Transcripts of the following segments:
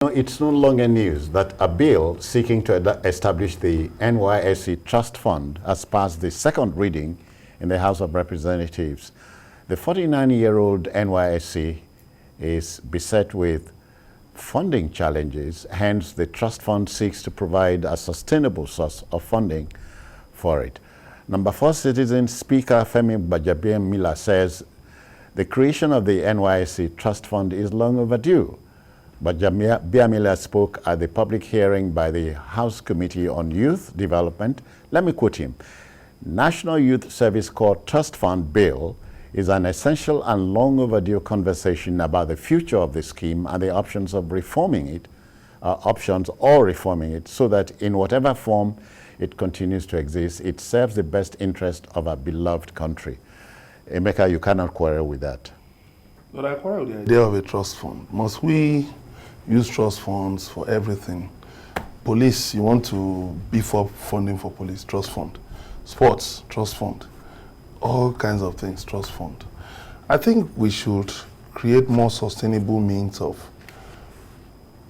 No, it's no longer news that a bill seeking to establish the NYSC Trust Fund has passed the second reading in the House of Representatives. The 49-year-old NYSC is beset with funding challenges, hence the trust fund seeks to provide a sustainable source of funding for it. Number 4 Citizen Speaker Gbajabiamila says the creation of the NYSC Trust Fund is long overdue. Gbajabiamila spoke at the public hearing by the House Committee on Youth Development. Let me quote him. National Youth Service Corps Trust Fund Bill is an essential and long overdue conversation about the future of the scheme and the options of reforming it, reforming it so that in whatever form it continues to exist, it serves the best interest of our beloved country. Emeka, you cannot quarrel with that. But I quarrel with the idea of a trust fund. Must we use trust funds for everything? Police, you want to beef up funding for police, trust fund. Sports, trust fund. All kinds of things, trust fund. I think we should create more sustainable means of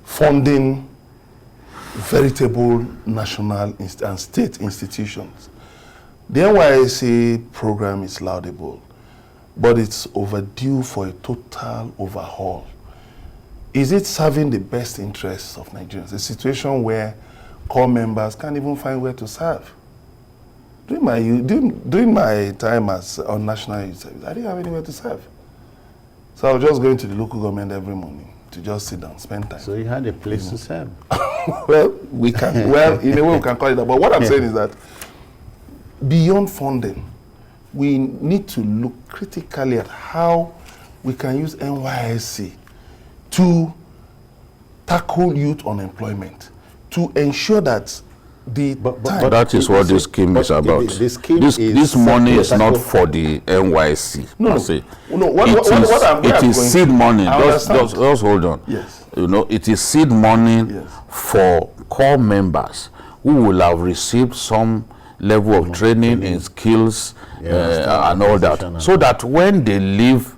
funding veritable national and state institutions. The NYSC program is laudable, but it's overdue for a total overhaul. Is it serving the best interests of Nigerians? A situation where core members can't even find where to serve. During my time as on National Youth Service, I didn't have anywhere to serve. So I was just going to the local government every morning to just sit down, spend time. So you had a place to serve. Well, we can. Well, in a way, we can call it that. But what I'm saying is that beyond funding, we need to look critically at how we can use NYSC to tackle youth unemployment, to ensure that but that is what this scheme is about. This money is not for the NYSC. It is seed money. Just hold on. Yes. You know, it is seed money for core members who will have received some level of training in skills and all that, so that when they leave,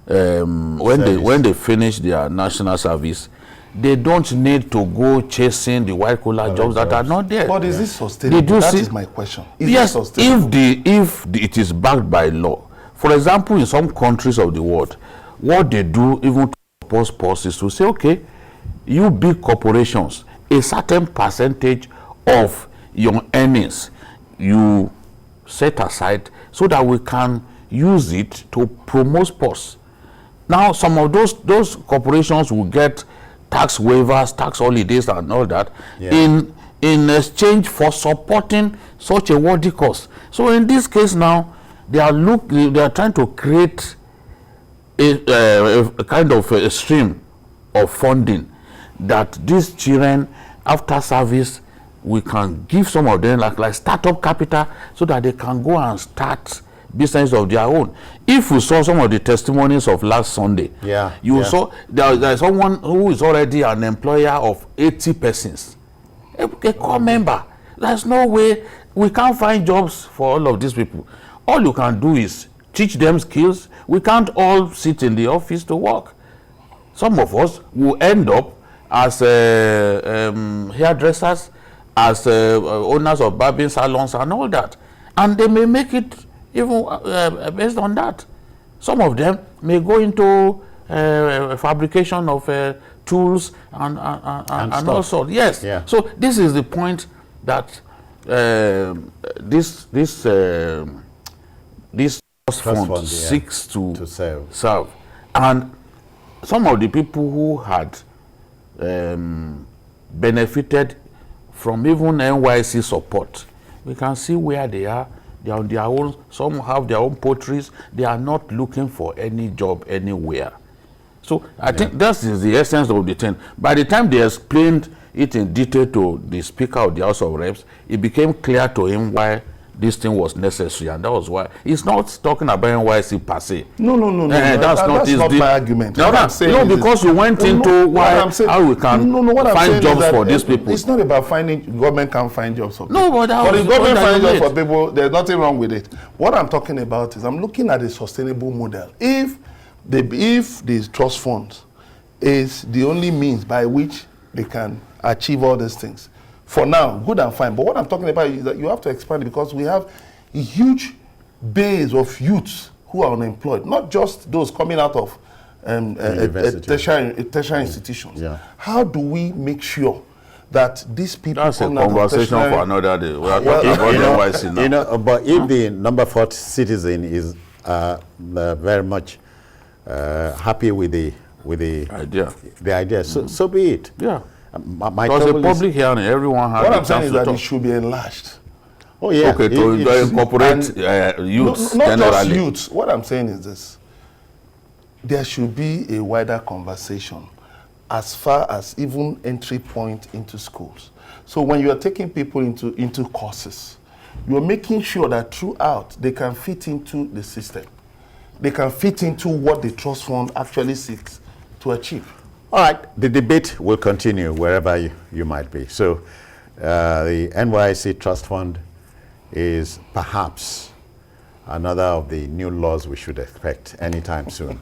when they finish their national service, they don't need to go chasing the white collar jobs that are not there. But is this sustainable? That is my question. Yes, if it is backed by law. For example, in some countries of the world, what they do, even to oppose pause, is to say, okay, you big corporations, a certain percentage of your earnings you set aside so that we can use it to promote sports. Now, some of those corporations will get tax waivers, tax holidays, and all that in exchange for supporting such a worthy cause. So in this case now, they are trying to create a kind of a stream of funding that these children, after service, we can give some of them like startup capital so that they can go and start business of their own. If you saw some of the testimonies of last Sunday, you saw there's someone who is already an employer of 80 persons, a core member. There's no way we can't find jobs for all of these people. All you can do is teach them skills. We can't all sit in the office to work. Some of us will end up as hairdressers, as owners of barbing salons and all that, and they may make it even based on that. Some of them may go into fabrication of tools and all sorts. Yes. Yeah. So this is the point that this trust fund seeks to serve. And some of the people who had benefited from even NYSC support, we can see where they are. They are on their own. Some have their own poultries. They are not looking for any job anywhere. So I think that is the essence of the thing. By the time they explained it in detail to the Speaker of the House of Reps, it became clear to him why this thing was necessary, and that was why he's not talking about NYSC per se. No. That's not my argument. What I'm saying because you went into how we can find jobs for these people. It's not about finding, government can't find jobs for people. No, but if government finds jobs for people, there's nothing wrong with it. What I'm talking about is I'm looking at a sustainable model. If these trust funds is the only means by which they can achieve all these things. For now, good and fine. But what I'm talking about is that you have to expand it, because we have a huge base of youths who are unemployed, not just those coming out of tertiary institutions. Yeah. How do we make sure that these people That's a coming out of conversation tertiary- for another day. We are talking about NYSC now. You know, but if the number 4 citizen is very much happy with the idea, so be it. Yeah. My Because a trouble is- public hearing, everyone has What the I'm saying chance is to that talk. it should be enlarged. Oh yeah. Okay, to it's- incorporate youths Not just generally. youths. What I'm saying is this. There should be a wider conversation as far as even entry point into schools. So when you are taking people into courses, you are making sure that throughout they can fit into the system. They can fit into what the trust fund actually seeks to achieve. All right, the debate will continue wherever you might be. So the NYSC Trust Fund is perhaps another of the new laws we should expect anytime soon.